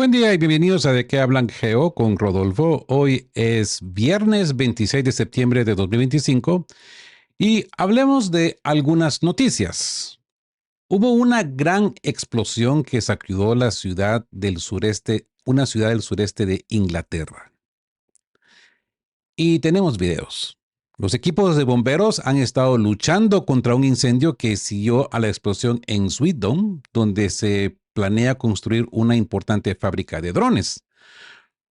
Buen día y bienvenidos a De qué hablan Geo con Rodolfo. Hoy es viernes 26 de septiembre de 2025 y hablemos de algunas noticias. Hubo una gran explosión que sacudió la ciudad del sureste, una ciudad del sureste de Inglaterra. Y tenemos videos. Los equipos de bomberos han estado luchando contra un incendio que siguió a la explosión en Swindon, donde se planea construir una importante fábrica de drones.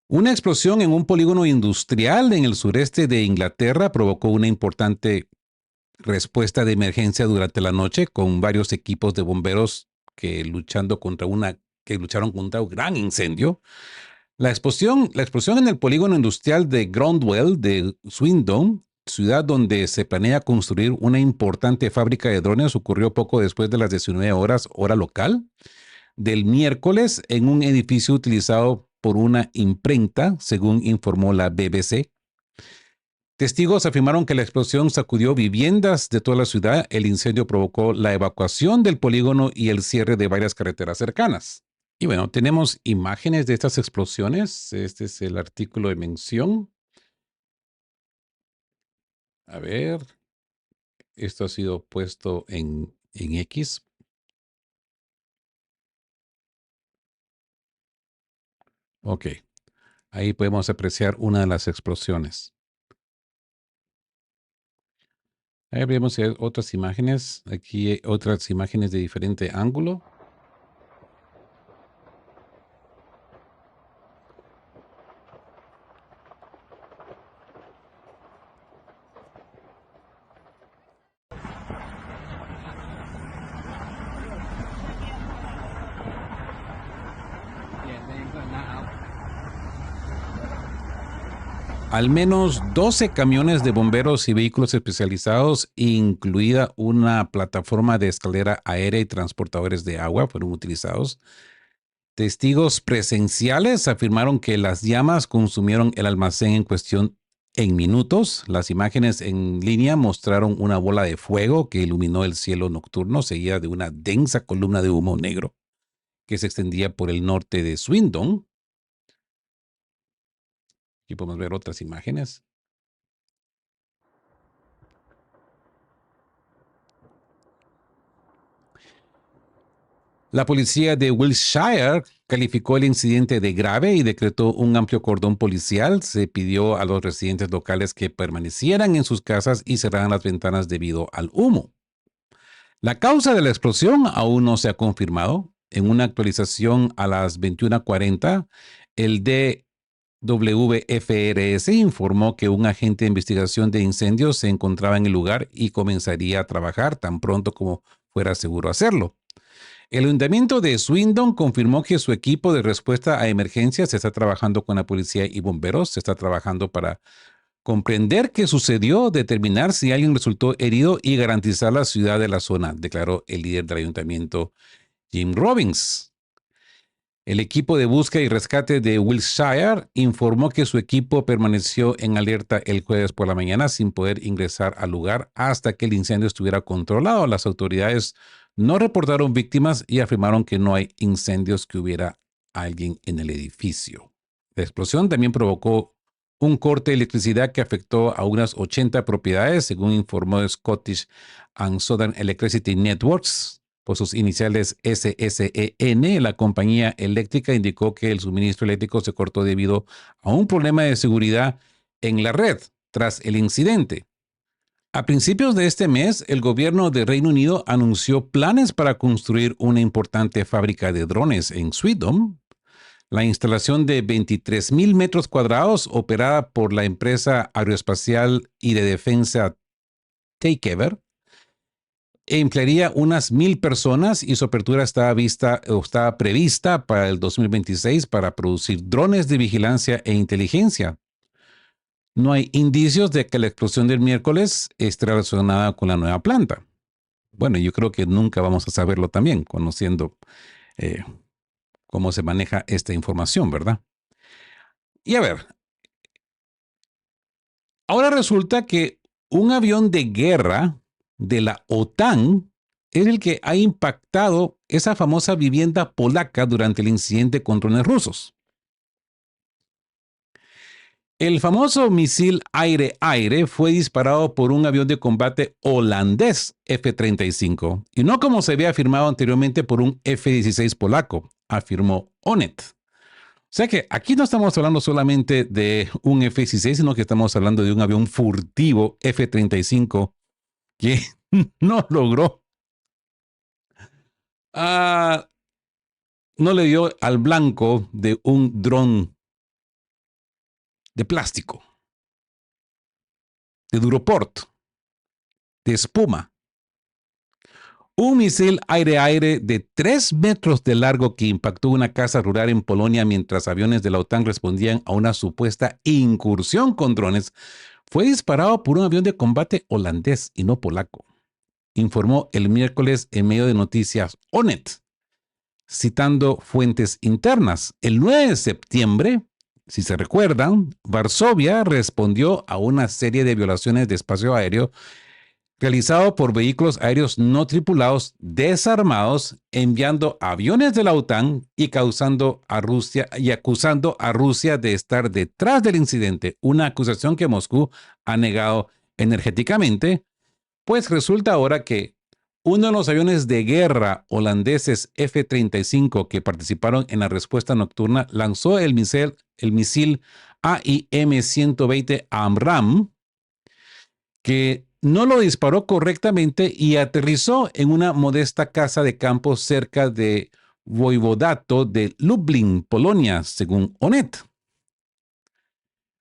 Una explosión en un polígono industrial en el sureste de Inglaterra provocó una importante respuesta de emergencia durante la noche con varios equipos de bomberos que lucharon contra un gran incendio. La explosión en el polígono industrial de Groundwell de Swindon, ciudad donde se planea construir una importante fábrica de drones, ocurrió poco después de las 19 horas hora local del miércoles en un edificio utilizado por una imprenta, según informó la BBC. Testigos afirmaron que la explosión sacudió viviendas de toda la ciudad. El incendio provocó la evacuación del polígono y el cierre de varias carreteras cercanas. Y bueno, tenemos imágenes de estas explosiones. Este es el artículo de mención. A ver, esto ha sido puesto en X. Ok, ahí podemos apreciar una de las explosiones. Ahí vemos otras imágenes. Aquí hay otras imágenes de diferente ángulo. Al menos 12 camiones de bomberos y vehículos especializados, incluida una plataforma de escalera aérea y transportadores de agua, fueron utilizados. Testigos presenciales afirmaron que las llamas consumieron el almacén en cuestión en minutos. Las imágenes en línea mostraron una bola de fuego que iluminó el cielo nocturno, seguida de una densa columna de humo negro que se extendía por el norte de Swindon. Aquí podemos ver otras imágenes. La policía de Wiltshire calificó el incidente de grave y decretó un amplio cordón policial. Se pidió a los residentes locales que permanecieran en sus casas y cerraran las ventanas debido al humo. La causa de la explosión aún no se ha confirmado. En una actualización a las 21:40, el DWFRS informó que un agente de investigación de incendios se encontraba en el lugar y comenzaría a trabajar tan pronto como fuera seguro hacerlo. El ayuntamiento de Swindon confirmó que su equipo de respuesta a emergencias está trabajando con la policía y bomberos. Se está trabajando para comprender qué sucedió, determinar si alguien resultó herido y garantizar la ciudad de la zona, declaró el líder del ayuntamiento, Jim Robbins. El equipo de búsqueda y rescate de Wiltshire informó que su equipo permaneció en alerta el jueves por la mañana sin poder ingresar al lugar hasta que el incendio estuviera controlado. Las autoridades no reportaron víctimas y afirmaron que no hay incendios, que hubiera alguien en el edificio. La explosión también provocó un corte de electricidad que afectó a unas 80 propiedades, según informó Scottish and Southern Electricity Networks. Por sus iniciales SSEN, la compañía eléctrica indicó que el suministro eléctrico se cortó debido a un problema de seguridad en la red tras el incidente. A principios de este mes, el gobierno de Reino Unido anunció planes para construir una importante fábrica de drones en Swindon. La instalación de 23,000 metros cuadrados, operada por la empresa aeroespacial y de defensa Takeover, emplearía unas 1,000 personas y su apertura estaba prevista para el 2026 para producir drones de vigilancia e inteligencia. No hay indicios de que la explosión del miércoles esté relacionada con la nueva planta. Bueno, yo creo que nunca vamos a saberlo también, conociendo eh, cómo se maneja esta información, ¿verdad? Y a ver, ahora resulta que un avión de guerra de la OTAN es el que ha impactado esa famosa vivienda polaca durante el incidente con drones rusos. El famoso misil aire-aire fue disparado por un avión de combate holandés F-35 y no como se había afirmado anteriormente por un F-16 polaco, afirmó Onet. O sea que aquí no estamos hablando solamente de un F-16, sino que estamos hablando de un avión furtivo F-35 que no logró, ah, no le dio al blanco de un dron de plástico, de Duroport, de espuma. Un misil aire-aire de 3 metros de largo que impactó una casa rural en Polonia mientras aviones de la OTAN respondían a una supuesta incursión con drones fue disparado por un avión de combate holandés y no polaco, informó el miércoles en medio de noticias Onet, citando fuentes internas. El 9 de septiembre, si se recuerdan, Varsovia respondió a una serie de violaciones de espacio aéreo realizado por vehículos aéreos no tripulados desarmados, enviando aviones de la OTAN y acusando a Rusia de estar detrás del incidente, una acusación que Moscú ha negado energéticamente, pues resulta ahora que uno de los aviones de guerra holandeses F-35 que participaron en la respuesta nocturna lanzó el misil AIM-120 AMRAAM, que no lo disparó correctamente y aterrizó en una modesta casa de campo cerca de Voivodato de Lublin, Polonia, según Onet.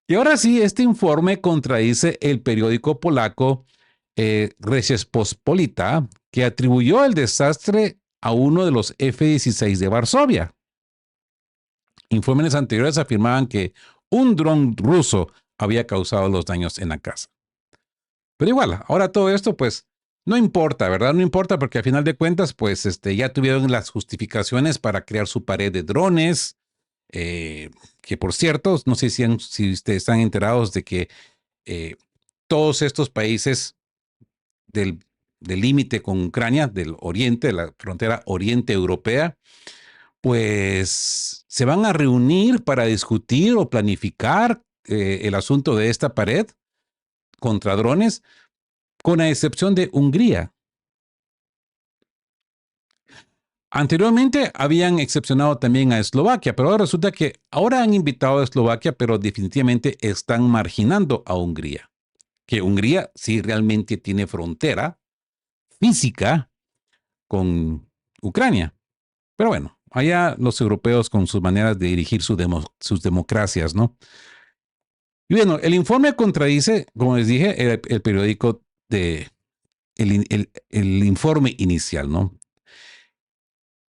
Y ahora sí, este informe contradice el periódico polaco Rzeczpospolita, que atribuyó el desastre a uno de los F-16 de Varsovia. Informes anteriores afirmaban que un dron ruso había causado los daños en la casa. Pero igual, ahora todo esto, pues, no importa, ¿verdad? No importa porque al final de cuentas, pues, ya tuvieron las justificaciones para crear su pared de drones, que por cierto, no sé si ustedes están enterados de que todos estos países del límite con Ucrania, del oriente, de la frontera oriente europea, pues se van a reunir para discutir o planificar el asunto de esta pared contra drones, con la excepción de Hungría. Anteriormente habían excepcionado también a Eslovaquia, pero ahora resulta que ahora han invitado a Eslovaquia, pero definitivamente están marginando a Hungría. Que Hungría sí realmente tiene frontera física con Ucrania. Pero bueno, allá los europeos con sus maneras de dirigir sus democracias, ¿no? Y bueno, el informe contradice, como les dije, el periódico el informe inicial, ¿no?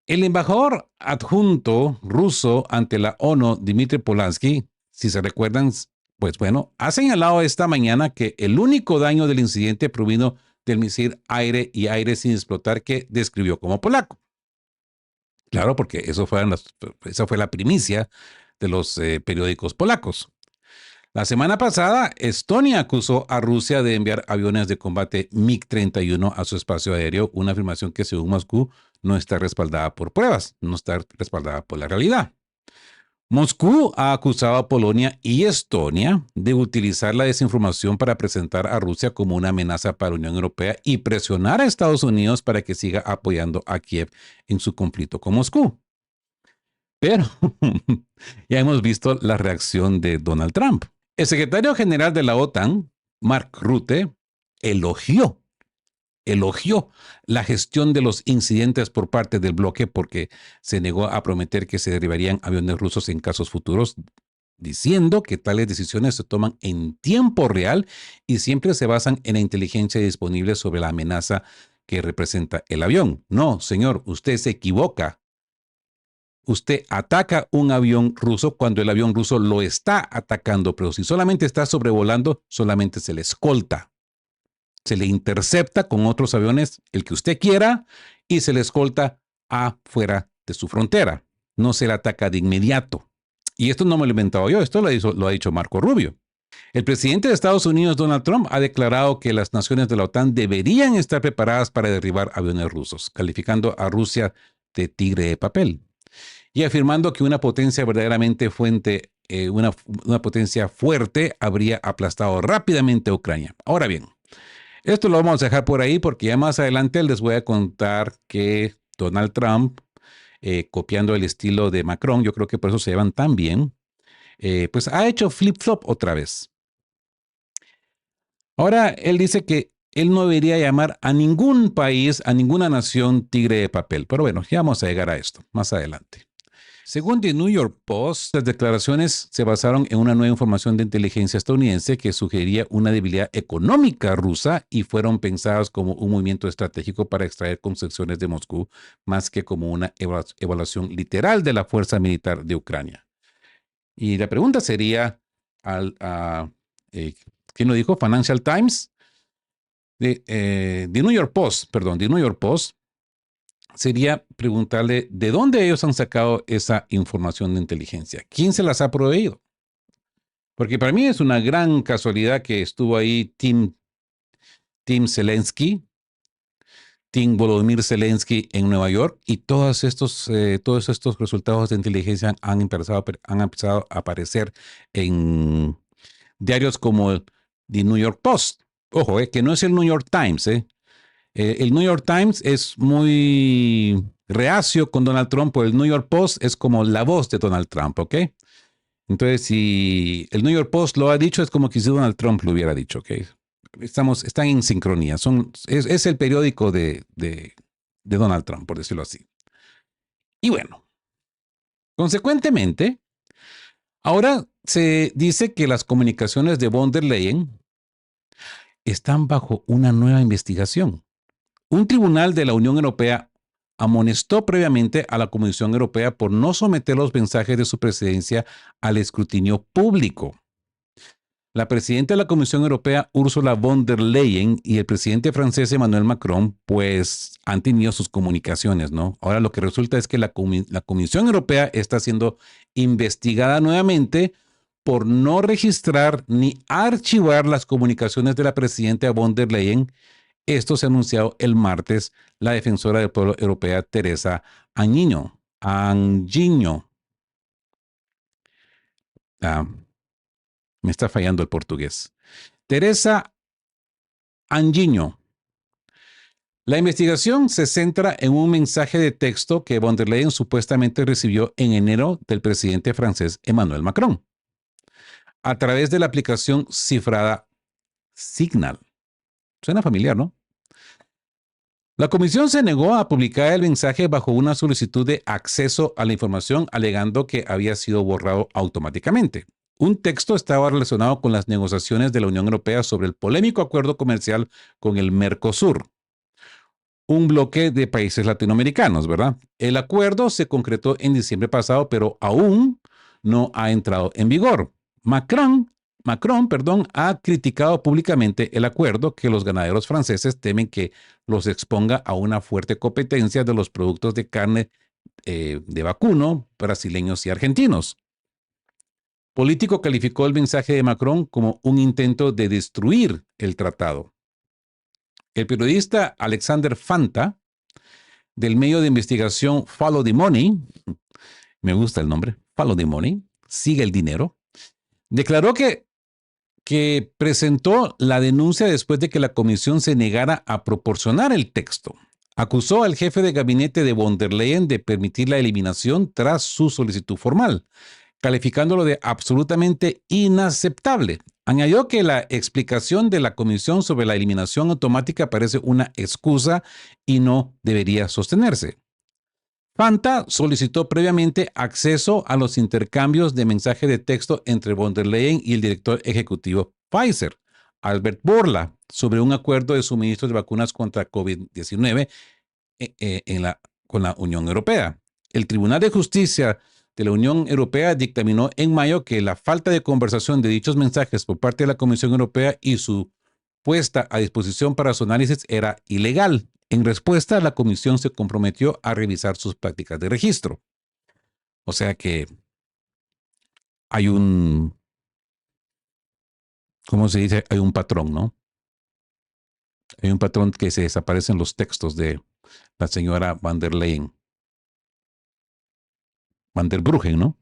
El embajador adjunto ruso ante la ONU, Dmitry Polansky, si se recuerdan, pues bueno, ha señalado esta mañana que el único daño del incidente provino del misil aire y aire sin explotar que describió como polaco. Claro, porque esa fue la primicia de los periódicos polacos. La semana pasada, Estonia acusó a Rusia de enviar aviones de combate MiG-31 a su espacio aéreo, una afirmación que según Moscú no está respaldada por pruebas, no está respaldada por la realidad. Moscú ha acusado a Polonia y Estonia de utilizar la desinformación para presentar a Rusia como una amenaza para la Unión Europea y presionar a Estados Unidos para que siga apoyando a Kiev en su conflicto con Moscú. Pero ya hemos visto la reacción de Donald Trump. El secretario general de la OTAN, Mark Rutte, elogió la gestión de los incidentes por parte del bloque porque se negó a prometer que se derribarían aviones rusos en casos futuros, diciendo que tales decisiones se toman en tiempo real y siempre se basan en la inteligencia disponible sobre la amenaza que representa el avión. No, señor, usted se equivoca. Usted ataca un avión ruso cuando el avión ruso lo está atacando, pero si solamente está sobrevolando, solamente se le escolta. Se le intercepta con otros aviones, el que usted quiera, y se le escolta afuera de su frontera. No se le ataca de inmediato. Y esto no me lo he inventado yo, esto lo ha dicho Marco Rubio. El presidente de Estados Unidos, Donald Trump, ha declarado que las naciones de la OTAN deberían estar preparadas para derribar aviones rusos, calificando a Rusia de tigre de papel y afirmando que una potencia verdaderamente una potencia fuerte habría aplastado rápidamente a Ucrania. Ahora bien, esto lo vamos a dejar por ahí porque ya más adelante les voy a contar que Donald Trump, copiando el estilo de Macron, yo creo que por eso se llevan tan bien, pues ha hecho flip-flop otra vez. Ahora él dice que él no debería llamar a ningún país, a ninguna nación tigre de papel. Pero bueno, ya vamos a llegar a esto más adelante. Según The New York Post, las declaraciones se basaron en una nueva información de inteligencia estadounidense que sugería una debilidad económica rusa y fueron pensadas como un movimiento estratégico para extraer concesiones de Moscú, más que como una evaluación literal de la fuerza militar de Ucrania. Y la pregunta sería, eh, ¿quién lo dijo? Financial Times, The New York Post, perdón, The New York Post, sería preguntarle de dónde ellos han sacado esa información de inteligencia. ¿Quién se las ha proveído? Porque para mí es una gran casualidad que estuvo ahí Tim Zelensky, Tim Volodymyr Zelensky en Nueva York y todos estos resultados de inteligencia han empezado a aparecer en diarios como The New York Post. Ojo, que no es el New York Times. El New York Times es muy reacio con Donald Trump, pero el New York Post es como la voz de Donald Trump, ¿ok? Entonces, si el New York Post lo ha dicho, es como que si Donald Trump lo hubiera dicho, ¿ok? Están en sincronía. Es el periódico de Donald Trump, por decirlo así. Y bueno, consecuentemente, ahora se dice que las comunicaciones de von der Leyen están bajo una nueva investigación. Un tribunal de la Unión Europea amonestó previamente a la Comisión Europea por no someter los mensajes de su presidencia al escrutinio público. La presidenta de la Comisión Europea, Ursula von der Leyen, y el presidente francés Emmanuel Macron, pues han tenido sus comunicaciones, ¿no? Ahora lo que resulta es que la Comisión Europea está siendo investigada nuevamente por no registrar ni archivar las comunicaciones de la presidenta von der Leyen. Esto se ha anunciado el martes la defensora del pueblo europea Teresa Angiño. Ah, me está fallando el portugués. Teresa Angiño. La investigación se centra en un mensaje de texto que von der Leyen supuestamente recibió en enero del presidente francés Emmanuel Macron a través de la aplicación cifrada Signal. Suena familiar, ¿no? La comisión se negó a publicar el mensaje bajo una solicitud de acceso a la información, alegando que había sido borrado automáticamente. Un texto estaba relacionado con las negociaciones de la Unión Europea sobre el polémico acuerdo comercial con el Mercosur, un bloque de países latinoamericanos, ¿verdad? El acuerdo se concretó en diciembre pasado, pero aún no ha entrado en vigor. Macron, ha criticado públicamente el acuerdo que los ganaderos franceses temen que los exponga a una fuerte competencia de los productos de carne de vacuno brasileños y argentinos. Político calificó el mensaje de Macron como un intento de destruir el tratado. El periodista Alexander Fanta, del medio de investigación Follow the Money, me gusta el nombre, Follow the Money, sigue el dinero, declaró que presentó la denuncia después de que la comisión se negara a proporcionar el texto. Acusó al jefe de gabinete de von der Leyen de permitir la eliminación tras su solicitud formal, calificándolo de absolutamente inaceptable. Añadió que la explicación de la comisión sobre la eliminación automática parece una excusa y no debería sostenerse. Fanta solicitó previamente acceso a los intercambios de mensaje de texto entre von der Leyen y el director ejecutivo Pfizer, Albert Bourla, sobre un acuerdo de suministro de vacunas contra COVID-19 con la Unión Europea. El Tribunal de Justicia de la Unión Europea dictaminó en mayo que la falta de conversación de dichos mensajes por parte de la Comisión Europea y su puesta a disposición para su análisis era ilegal. En respuesta, la comisión se comprometió a revisar sus prácticas de registro. O sea que hay ¿cómo se dice? Hay un patrón, ¿no? Hay un patrón que se desaparecen los textos de la señora van der Leyen. Van der Bruggen, ¿no?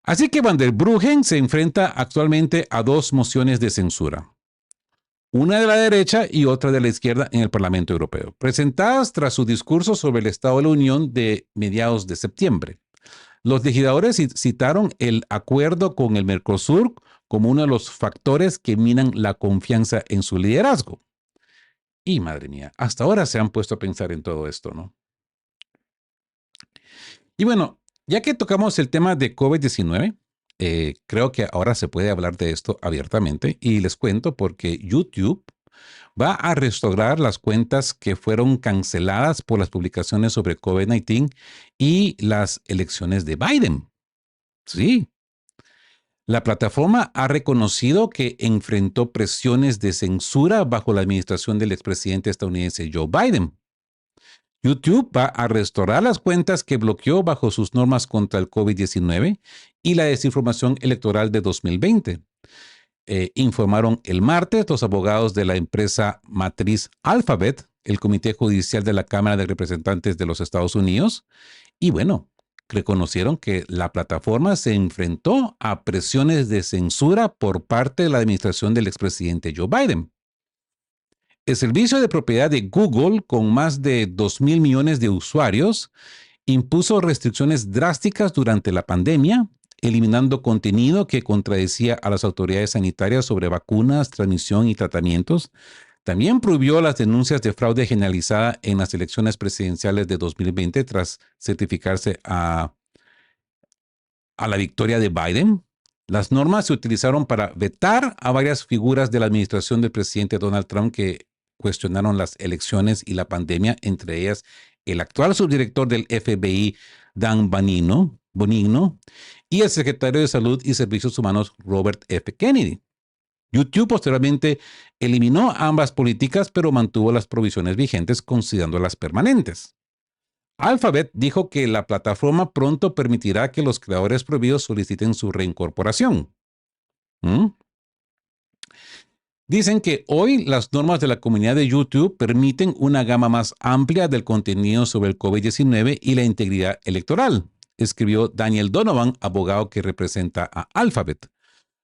Así que Van der Bruggen se enfrenta actualmente a dos mociones de censura, una de la derecha y otra de la izquierda en el Parlamento Europeo, presentadas tras su discurso sobre el Estado de la Unión de mediados de septiembre. Los legisladores citaron el acuerdo con el Mercosur como uno de los factores que minan la confianza en su liderazgo. Y madre mía, hasta ahora se han puesto a pensar en todo esto, ¿no? Y bueno, ya que tocamos el tema de COVID-19, creo que ahora se puede hablar de esto abiertamente y les cuento porque YouTube va a restaurar las cuentas que fueron canceladas por las publicaciones sobre COVID-19 y las elecciones de Biden. Sí, la plataforma ha reconocido que enfrentó presiones de censura bajo la administración del expresidente estadounidense Joe Biden. YouTube va a restaurar las cuentas que bloqueó bajo sus normas contra el COVID-19 y la desinformación electoral de 2020. Informaron el martes los abogados de la empresa matriz Alphabet, el Comité Judicial de la Cámara de Representantes de los Estados Unidos, y bueno, reconocieron que la plataforma se enfrentó a presiones de censura por parte de la administración del expresidente Joe Biden. El servicio de propiedad de Google, con más de 2.000 millones de usuarios, impuso restricciones drásticas durante la pandemia, eliminando contenido que contradecía a las autoridades sanitarias sobre vacunas, transmisión y tratamientos. También prohibió las denuncias de fraude generalizada en las elecciones presidenciales de 2020 tras certificarse a la victoria de Biden. Las normas se utilizaron para vetar a varias figuras de la administración del presidente Donald Trump que cuestionaron las elecciones y la pandemia, entre ellas el actual subdirector del FBI, Dan Bonino, y el secretario de Salud y Servicios Humanos, Robert F. Kennedy. YouTube posteriormente eliminó ambas políticas, pero mantuvo las provisiones vigentes, considerándolas permanentes. Alphabet dijo que la plataforma pronto permitirá que los creadores prohibidos soliciten su reincorporación. Dicen que hoy las normas de la comunidad de YouTube permiten una gama más amplia del contenido sobre el COVID-19 y la integridad electoral, escribió Daniel Donovan, abogado que representa a Alphabet.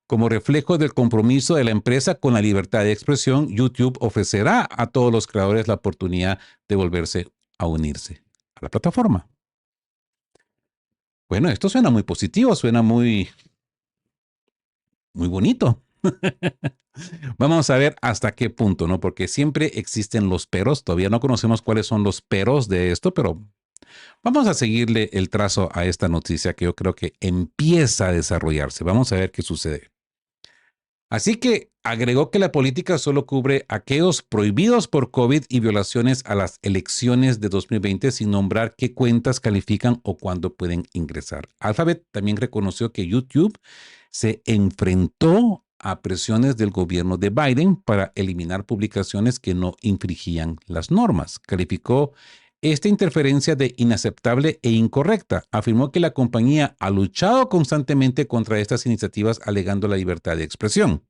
Como reflejo del compromiso de la empresa con la libertad de expresión, YouTube ofrecerá a todos los creadores la oportunidad de volverse a unirse a la plataforma. Bueno, esto suena muy positivo, suena muy bonito. Vamos a ver hasta qué punto, ¿no? Porque siempre existen los peros. Todavía no conocemos cuáles son los peros de esto, pero vamos a seguirle el trazo a esta noticia que yo creo que empieza a desarrollarse. Vamos a ver qué sucede. Así que agregó que la política solo cubre aquellos prohibidos por COVID y violaciones a las elecciones de 2020 sin nombrar qué cuentas califican o cuándo pueden ingresar. Alphabet también reconoció que YouTube se enfrentó a presiones del gobierno de Biden para eliminar publicaciones que no infringían las normas. Calificó esta interferencia de inaceptable e incorrecta. Afirmó que la compañía ha luchado constantemente contra estas iniciativas alegando la libertad de expresión.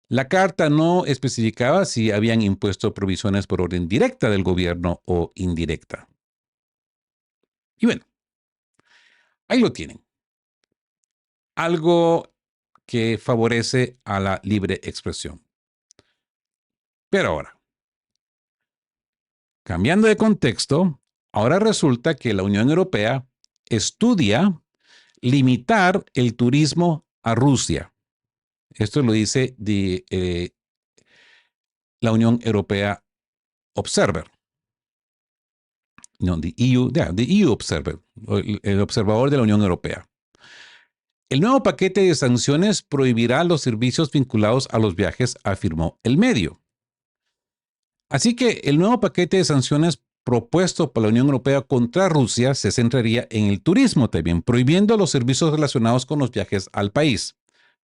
La carta no especificaba si habían impuesto provisiones por orden directa del gobierno o indirecta. Y bueno, ahí lo tienen. Algo que favorece a la libre expresión. Pero ahora, cambiando de contexto, ahora resulta que la Unión Europea estudia limitar el turismo a Rusia. Esto lo dice la Unión Europea Observer. No, the EU Observer, el observador de la Unión Europea. El nuevo paquete de sanciones prohibirá los servicios vinculados a los viajes, afirmó el medio. Así que el nuevo paquete de sanciones propuesto por la Unión Europea contra Rusia se centraría en el turismo también, prohibiendo los servicios relacionados con los viajes al país,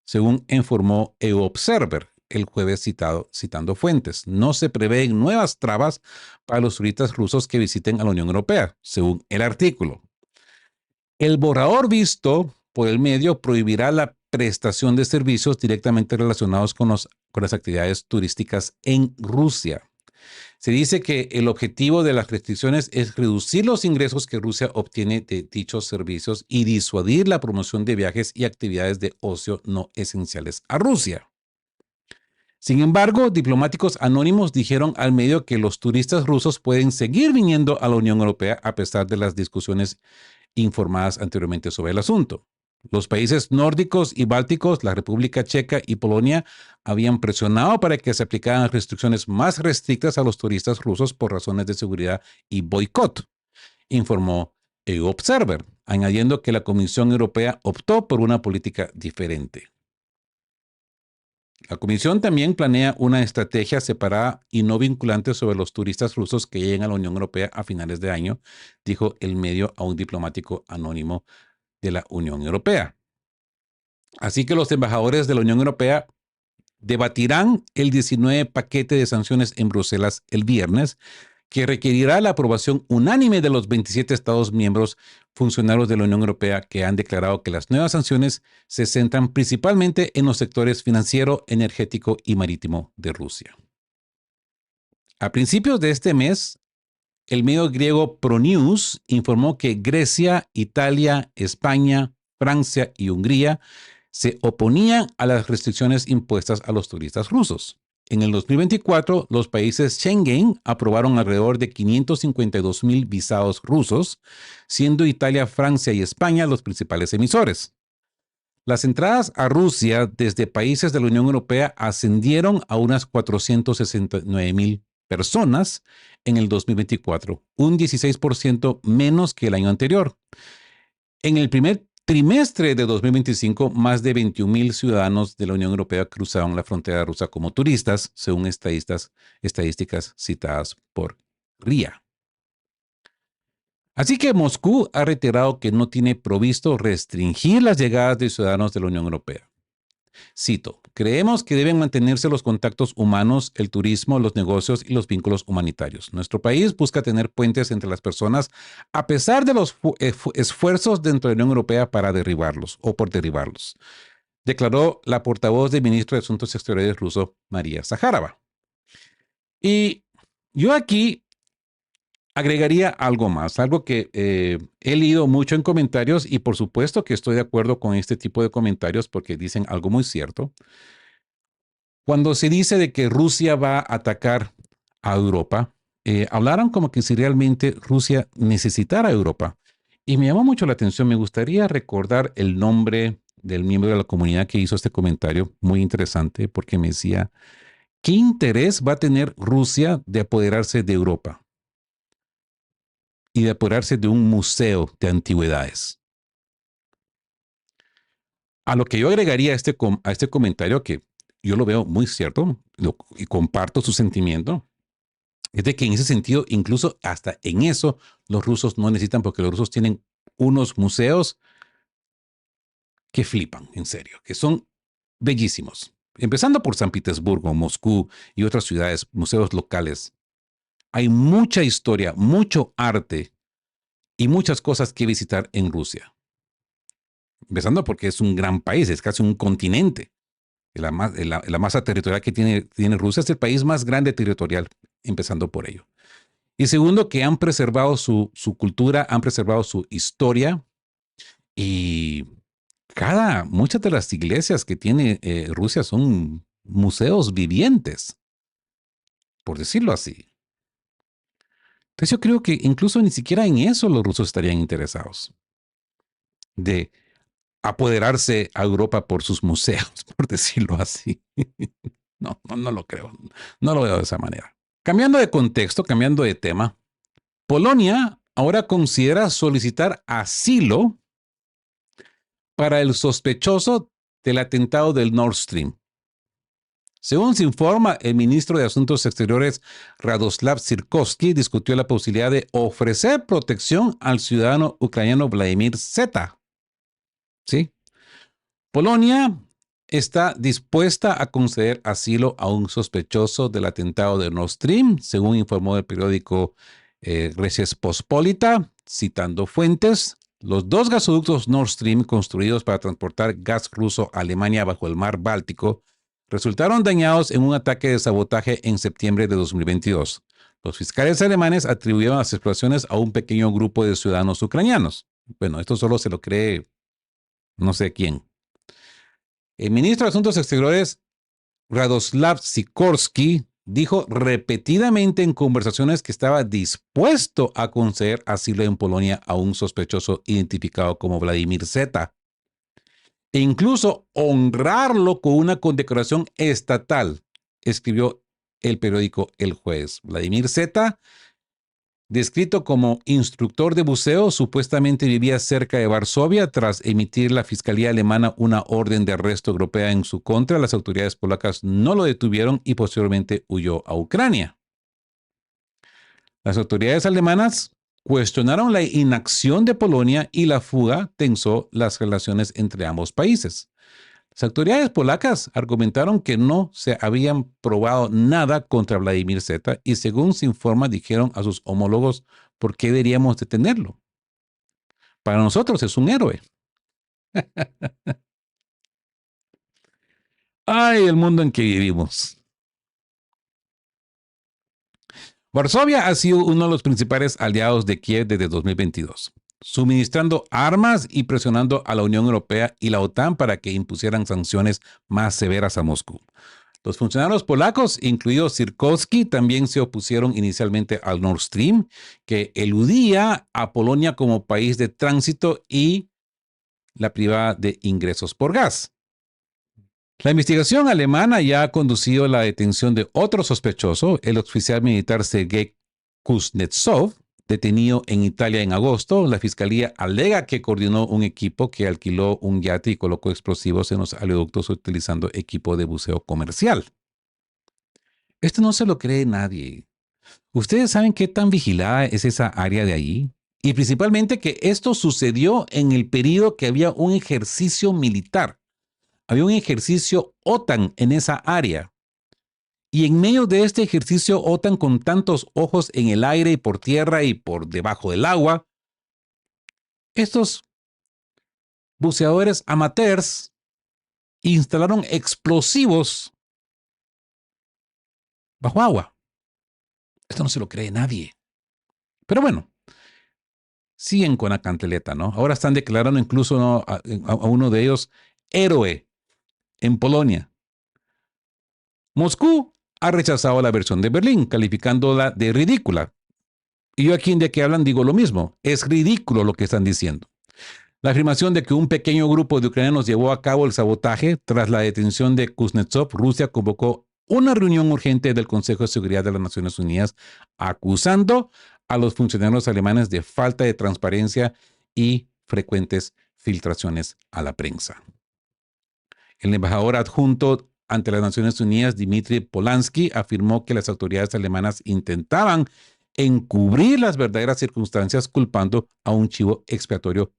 según informó EU Observer el jueves citando fuentes. No se prevén nuevas trabas para los turistas rusos que visiten a la Unión Europea, según el artículo. El borrador visto por el medio prohibirá la prestación de servicios directamente relacionados con las actividades turísticas en Rusia. Se dice que el objetivo de las restricciones es reducir los ingresos que Rusia obtiene de dichos servicios y disuadir la promoción de viajes y actividades de ocio no esenciales a Rusia. Sin embargo, diplomáticos anónimos dijeron al medio que los turistas rusos pueden seguir viniendo a la Unión Europea a pesar de las discusiones informadas anteriormente sobre el asunto. Los países nórdicos y bálticos, la República Checa y Polonia, habían presionado para que se aplicaran restricciones más restrictas a los turistas rusos por razones de seguridad y boicot, informó EU Observer, añadiendo que la Comisión Europea optó por una política diferente. La Comisión también planea una estrategia separada y no vinculante sobre los turistas rusos que lleguen a la Unión Europea a finales de año, dijo el medio a un diplomático anónimo de la Unión Europea. Así que los embajadores de la Unión Europea debatirán el 19 paquete de sanciones en Bruselas el viernes, que requerirá la aprobación unánime de los 27 Estados miembros funcionarios de la Unión Europea que han declarado que las nuevas sanciones se centran principalmente en los sectores financiero, energético y marítimo de Rusia. A principios de este mes, el medio griego ProNews informó que Grecia, Italia, España, Francia y Hungría se oponían a las restricciones impuestas a los turistas rusos. En el 2024, los países Schengen aprobaron alrededor de 552,000 visados rusos, siendo Italia, Francia y España los principales emisores. Las entradas a Rusia desde países de la Unión Europea ascendieron a unas 469,000 personas en el 2024, un 16% menos que el año anterior. En el primer trimestre de 2025, más de 21,000 ciudadanos de la Unión Europea cruzaron la frontera rusa como turistas, según estadísticas citadas por RIA. Así que Moscú ha reiterado que no tiene provisto restringir las llegadas de ciudadanos de la Unión Europea. Cito, creemos que deben mantenerse los contactos humanos, el turismo, los negocios y los vínculos humanitarios. Nuestro país busca tener puentes entre las personas a pesar de los esfuerzos dentro de la Unión Europea para derribarlos o por derribarlos, declaró la portavoz del ministro de Asuntos Exteriores ruso, María Zaharova. Y yo aquí agregaría algo más, algo que he leído mucho en comentarios y por supuesto que estoy de acuerdo con este tipo de comentarios porque dicen algo muy cierto. Cuando se dice de que Rusia va a atacar a Europa, hablaron como que si realmente Rusia necesitara a Europa. Y me llamó mucho la atención, me gustaría recordar el nombre del miembro de la comunidad que hizo este comentario, muy interesante, porque me decía, ¿qué interés va a tener Rusia de apoderarse de Europa? Y de apoderarse de un museo de antigüedades. A lo que yo agregaría a este comentario, que yo lo veo muy cierto y comparto su sentimiento, es de que en ese sentido, incluso hasta en eso, los rusos no necesitan, porque los rusos tienen unos museos que flipan, en serio, que son bellísimos. Empezando por San Petersburgo, Moscú y otras ciudades, museos locales. Hay mucha historia, mucho arte y muchas cosas que visitar en Rusia. Empezando porque es un gran país, es casi un continente. La masa territorial que tiene Rusia es el país más grande territorial, empezando por ello. Y segundo, que han preservado su cultura, han preservado su historia y muchas de las iglesias que tiene Rusia son museos vivientes, por decirlo así. Entonces yo creo que incluso ni siquiera en eso los rusos estarían interesados, de apoderarse a Europa por sus museos, por decirlo así. No lo creo, no lo veo de esa manera. Cambiando de contexto, cambiando de tema, Polonia ahora considera solicitar asilo para el sospechoso del atentado del Nord Stream. Según se informa, el ministro de Asuntos Exteriores, Radoslav Sikorski, discutió la posibilidad de ofrecer protección al ciudadano ucraniano Vladimir Zeta. ¿Sí? Polonia está dispuesta a conceder asilo a un sospechoso del atentado de Nord Stream, según informó el periódico Rzeczpospolita, citando fuentes. Los dos gasoductos Nord Stream construidos para transportar gas ruso a Alemania bajo el mar Báltico resultaron dañados en un ataque de sabotaje en septiembre de 2022. Los fiscales alemanes atribuyeron las explosiones a un pequeño grupo de ciudadanos ucranianos. Bueno, esto solo se lo cree no sé quién. El ministro de Asuntos Exteriores, Radoslav Sikorski, dijo repetidamente en conversaciones que estaba dispuesto a conceder asilo en Polonia a un sospechoso identificado como Vladimir Zeta e incluso honrarlo con una condecoración estatal, escribió el periódico El Juez. Vladimir Zeta, descrito como instructor de buceo, supuestamente vivía cerca de Varsovia. Tras emitir la Fiscalía Alemana una orden de arresto europea en su contra, las autoridades polacas no lo detuvieron y posteriormente huyó a Ucrania. Las autoridades alemanas cuestionaron la inacción de Polonia y la fuga tensó las relaciones entre ambos países. Las autoridades polacas argumentaron que no se habían probado nada contra Vladimir Zeta y, según se informa, dijeron a sus homólogos por qué deberíamos detenerlo. Para nosotros es un héroe. Ay, el mundo en que vivimos. Varsovia ha sido uno de los principales aliados de Kiev desde 2022, suministrando armas y presionando a la Unión Europea y la OTAN para que impusieran sanciones más severas a Moscú. Los funcionarios polacos, incluido Sirkowski, también se opusieron inicialmente al Nord Stream, que eludía a Polonia como país de tránsito y la privada de ingresos por gas. La investigación alemana ya ha conducido a la detención de otro sospechoso, el oficial militar Sergei Kuznetsov, detenido en Italia en agosto. La fiscalía alega que coordinó un equipo que alquiló un yate y colocó explosivos en los oleoductos utilizando equipo de buceo comercial. Esto no se lo cree nadie. ¿Ustedes saben qué tan vigilada es esa área de ahí? Y principalmente que esto sucedió en el periodo que había un ejercicio militar. Había un ejercicio OTAN en esa área. Y en medio de este ejercicio OTAN con tantos ojos en el aire y por tierra y por debajo del agua, estos buceadores amateurs instalaron explosivos bajo agua. Esto no se lo cree nadie. Pero bueno, siguen con la canteleta, ¿no? Ahora están declarando incluso, ¿no?, a uno de ellos héroe en Polonia. Moscú ha rechazado la versión de Berlín, calificándola de ridícula. Y yo aquí en de que hablan digo lo mismo. Es ridículo lo que están diciendo. La afirmación de que un pequeño grupo de ucranianos llevó a cabo el sabotaje tras la detención de Kuznetsov, Rusia convocó una reunión urgente del Consejo de Seguridad de las Naciones Unidas, acusando a los funcionarios alemanes de falta de transparencia y frecuentes filtraciones a la prensa. El embajador adjunto ante las Naciones Unidas, Dmitry Polansky, afirmó que las autoridades alemanas intentaban encubrir las verdaderas circunstancias culpando a un chivo expiatorio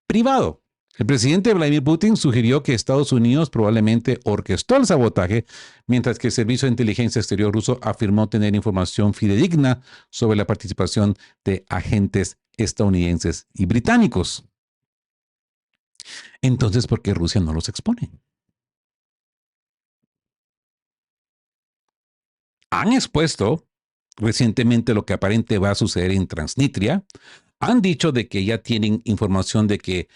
privado. El presidente Vladimir Putin sugirió que Estados Unidos probablemente orquestó el sabotaje, mientras que el Servicio de Inteligencia Exterior ruso afirmó tener información fidedigna sobre la participación de agentes estadounidenses y británicos. Entonces, ¿por qué Rusia no los expone? Han expuesto recientemente lo que aparente va a suceder en Transnistria. Han dicho de que ya tienen información de que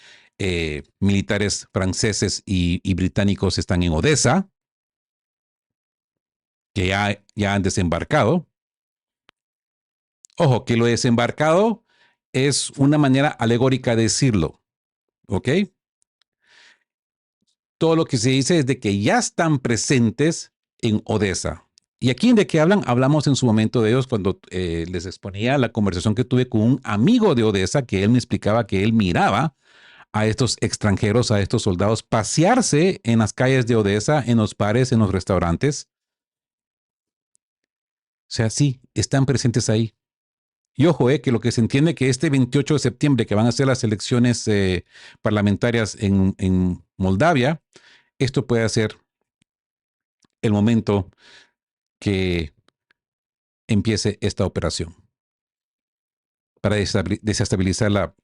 militares franceses y británicos están en Odessa, que ya han desembarcado. Ojo, que lo desembarcado es una manera alegórica de decirlo, ¿ok? Todo lo que se dice es de que ya están presentes en Odessa. Y aquí de qué hablan, hablamos en su momento de ellos cuando les exponía la conversación que tuve con un amigo de Odessa, que él me explicaba que él miraba a estos extranjeros, a estos soldados, pasearse en las calles de Odessa, en los bares, en los restaurantes. O sea, sí, están presentes ahí. Y ojo, que lo que se entiende que este 28 de septiembre, que van a ser las elecciones parlamentarias en Moldavia, esto puede ser el momento que empiece esta operación para desestabilizar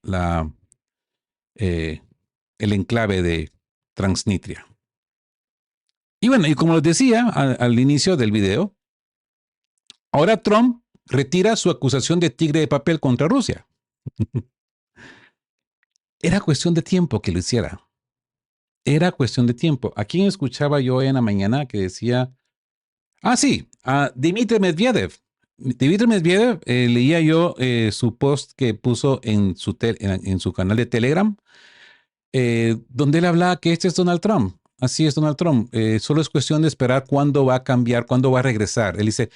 eh, el enclave de Transnistria. Y bueno, y como les decía al inicio del video, ahora Trump retira su acusación de tigre de papel contra Rusia. Era cuestión de tiempo que lo hiciera. Era cuestión de tiempo. ¿A quién escuchaba yo en la mañana que decía, sí, a Dmitry Medvedev? Dmitry Medvedev, leía yo su post que puso en su canal de Telegram, donde él hablaba que este es Donald Trump. Así es Donald Trump. Solo es cuestión de esperar cuándo va a cambiar, cuándo va a regresar. Él dice,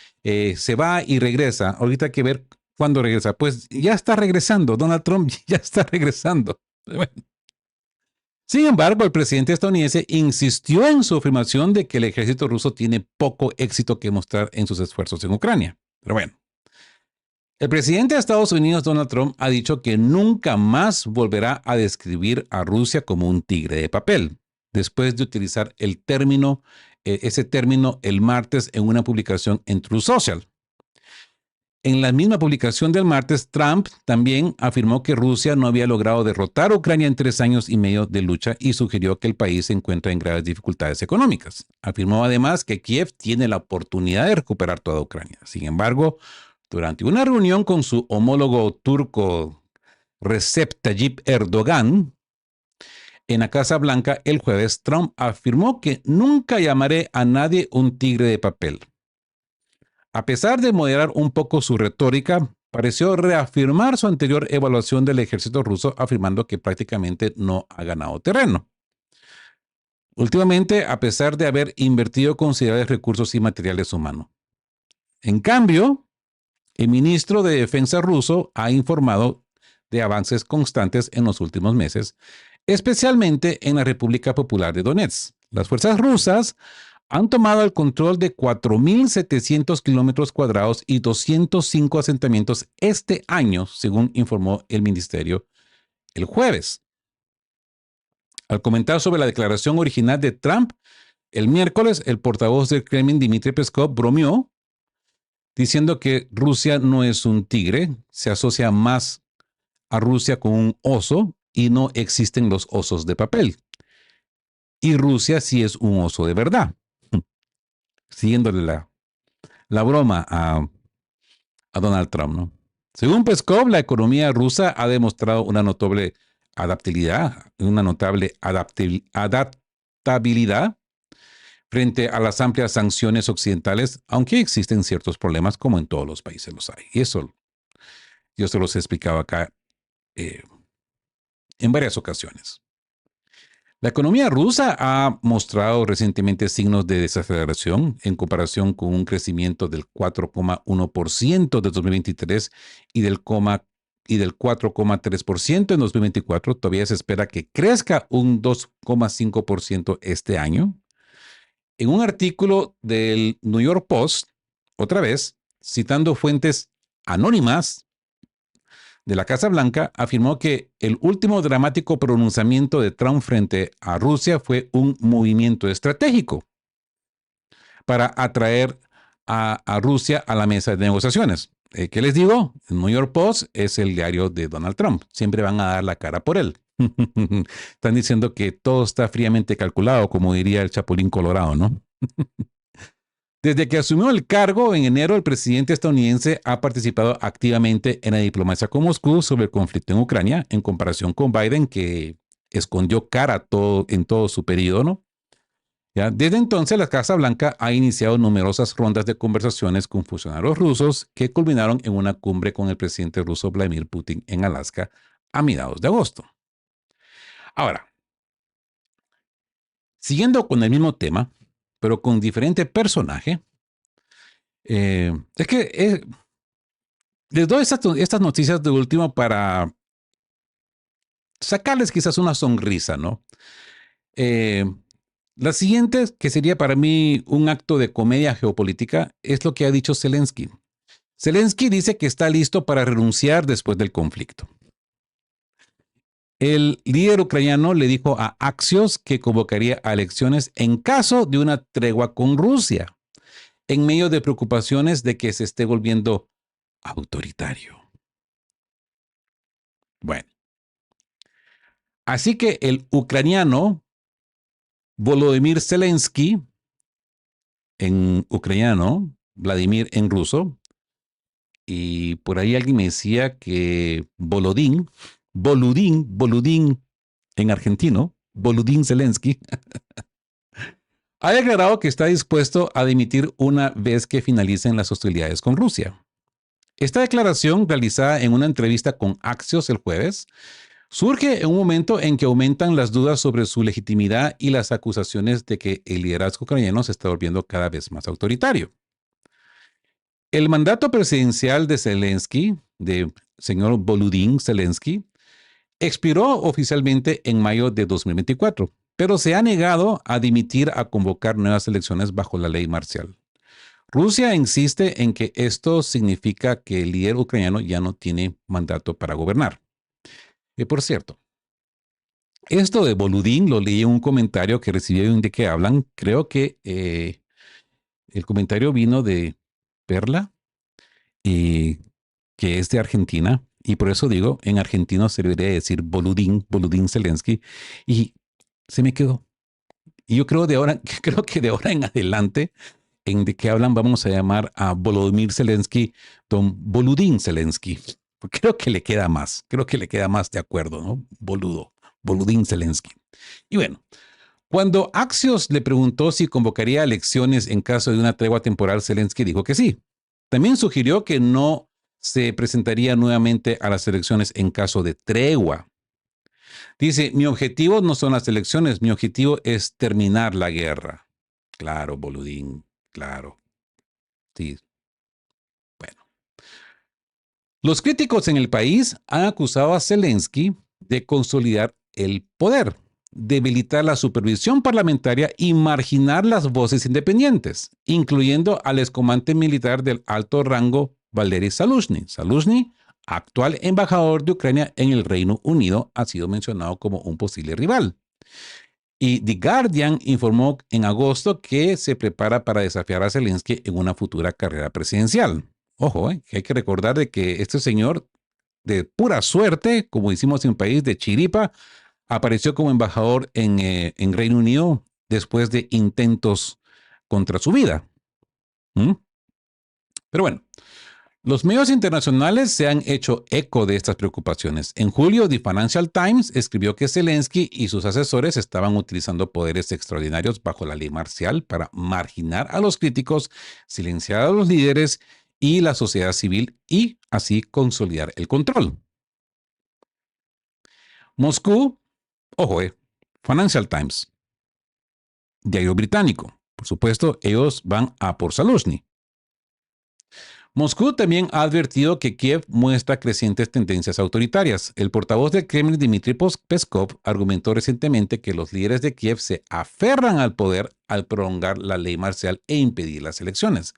se va y regresa. Ahorita hay que ver cuándo regresa. Pues ya está regresando. Donald Trump ya está regresando. Bueno. Sin embargo, el presidente estadounidense insistió en su afirmación de que el ejército ruso tiene poco éxito que mostrar en sus esfuerzos en Ucrania. Pero bueno, el presidente de Estados Unidos, Donald Trump, ha dicho que nunca más volverá a describir a Rusia como un tigre de papel, después de utilizar ese término el martes en una publicación en Truth Social. En la misma publicación del martes, Trump también afirmó que Rusia no había logrado derrotar a Ucrania en 3 años y medio de lucha y sugirió que el país se encuentra en graves dificultades económicas. Afirmó además que Kiev tiene la oportunidad de recuperar toda Ucrania. Sin embargo, durante una reunión con su homólogo turco Recep Tayyip Erdogan en la Casa Blanca el jueves, Trump afirmó que nunca llamaré a nadie un tigre de papel. A pesar de moderar un poco su retórica, pareció reafirmar su anterior evaluación del ejército ruso, afirmando que prácticamente no ha ganado terreno. Últimamente, a pesar de haber invertido considerables recursos y materiales humanos. En cambio, el ministro de Defensa ruso ha informado de avances constantes en los últimos meses, especialmente en la República Popular de Donetsk. Las fuerzas rusas han tomado el control de 4.700 kilómetros cuadrados y 205 asentamientos este año, según informó el ministerio el jueves. Al comentar sobre la declaración original de Trump, el miércoles, el portavoz del Kremlin, Dmitry Peskov, bromeó diciendo que Rusia no es un tigre, se asocia más a Rusia con un oso y no existen los osos de papel. Y Rusia sí es un oso de verdad. Siguiéndole la broma a Donald Trump, ¿no? Según Peskov, la economía rusa ha demostrado una notable adaptabilidad frente a las amplias sanciones occidentales, aunque existen ciertos problemas como en todos los países los hay. Y eso yo se los he explicado acá en varias ocasiones. La economía rusa ha mostrado recientemente signos de desaceleración en comparación con un crecimiento del 4,1% de 2023 y del 4,3% en 2024. Todavía se espera que crezca un 2,5% este año. En un artículo del New York Post, otra vez, citando fuentes anónimas de la Casa Blanca, afirmó que el último dramático pronunciamiento de Trump frente a Rusia fue un movimiento estratégico para atraer a Rusia a la mesa de negociaciones. ¿Qué les digo? El New York Post es el diario de Donald Trump. Siempre van a dar la cara por él. Están diciendo que todo está fríamente calculado, como diría el Chapulín Colorado, ¿no? Desde que asumió el cargo en enero, el presidente estadounidense ha participado activamente en la diplomacia con Moscú sobre el conflicto en Ucrania, en comparación con Biden, que escondió cara en todo su periodo, ¿no? ¿Ya? Desde entonces, la Casa Blanca ha iniciado numerosas rondas de conversaciones con funcionarios rusos que culminaron en una cumbre con el presidente ruso Vladimir Putin en Alaska a mediados de agosto. Ahora, siguiendo con el mismo tema, pero con diferente personaje, les doy estas noticias de último para sacarles quizás una sonrisa, ¿no? La siguiente, que sería para mí un acto de comedia geopolítica, es lo que ha dicho Zelensky. Zelensky dice que está listo para renunciar después del conflicto. El líder ucraniano le dijo a Axios que convocaría a elecciones en caso de una tregua con Rusia, en medio de preocupaciones de que se esté volviendo autoritario. Bueno, así que el ucraniano Volodymyr Zelensky en ucraniano, Vladimir en ruso, y por ahí alguien me decía que Boludín en argentino, Boludín Zelensky, ha declarado que está dispuesto a dimitir una vez que finalicen las hostilidades con Rusia. Esta declaración, realizada en una entrevista con Axios el jueves, surge en un momento en que aumentan las dudas sobre su legitimidad y las acusaciones de que el liderazgo ucraniano se está volviendo cada vez más autoritario. El mandato presidencial de Zelensky, de señor Volodymyr Zelensky, expiró oficialmente en mayo de 2024, pero se ha negado a dimitir a convocar nuevas elecciones bajo la ley marcial. Rusia insiste en que esto significa que el líder ucraniano ya no tiene mandato para gobernar. Y por cierto, esto de Boludín lo leí en un comentario que recibí de que hablan. Creo que el comentario vino de Perla, que es de Argentina. Y por eso digo, en argentino se debería decir Boludín Zelensky. Y se me quedó. Y yo creo, creo que de ahora en adelante, en de qué hablan, vamos a llamar a Volodymyr Zelensky don Boludín Zelensky. Creo que le queda más. Creo que le queda más de acuerdo, ¿no? Boludín Zelensky. Y bueno, cuando Axios le preguntó si convocaría elecciones en caso de una tregua temporal, Zelensky dijo que sí. También sugirió que no se presentaría nuevamente a las elecciones en caso de tregua. Dice, mi objetivo no son las elecciones, mi objetivo es terminar la guerra. Claro, Boludín, claro. Sí, bueno. Los críticos en el país han acusado a Zelensky de consolidar el poder, debilitar la supervisión parlamentaria y marginar las voces independientes, incluyendo al excomandante militar del alto rango Valery Zaluzhny. Zaluzhny, actual embajador de Ucrania en el Reino Unido, ha sido mencionado como un posible rival. Y The Guardian informó en agosto que se prepara para desafiar a Zelensky en una futura carrera presidencial. Ojo, que hay que recordar de que este señor, de pura suerte, como hicimos en un país de chiripa, apareció como embajador en Reino Unido después de intentos contra su vida. ¿Mm? Pero bueno, los medios internacionales se han hecho eco de estas preocupaciones. En julio, The Financial Times escribió que Zelensky y sus asesores estaban utilizando poderes extraordinarios bajo la ley marcial para marginar a los críticos, silenciar a los líderes y la sociedad civil y así consolidar el control. Moscú, ojo, Financial Times, diario británico. Por supuesto, ellos van a por Zaluzhny. Moscú también ha advertido que Kiev muestra crecientes tendencias autoritarias. El portavoz del Kremlin, Dmitry Peskov, argumentó recientemente que los líderes de Kiev se aferran al poder al prolongar la ley marcial e impedir las elecciones.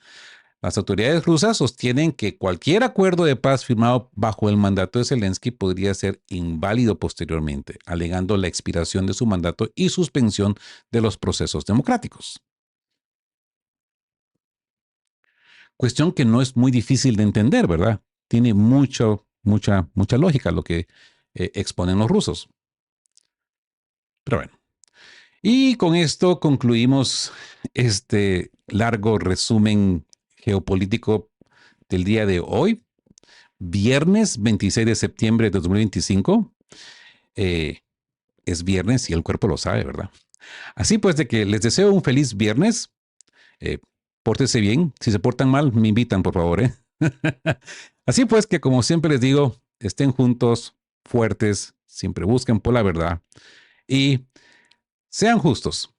Las autoridades rusas sostienen que cualquier acuerdo de paz firmado bajo el mandato de Zelensky podría ser inválido posteriormente, alegando la expiración de su mandato y suspensión de los procesos democráticos. Cuestión que no es muy difícil de entender, ¿verdad? Tiene mucha lógica lo que exponen los rusos. Pero bueno. Y con esto concluimos este largo resumen geopolítico del día de hoy, viernes 26 de septiembre de 2025. Es viernes y el cuerpo lo sabe, ¿verdad? Así pues, de que les deseo un feliz viernes. Pórtense bien. Si se portan mal, me invitan, por favor, ¿eh? Así pues que, como siempre les digo, estén juntos, fuertes, siempre busquen por la verdad y sean justos.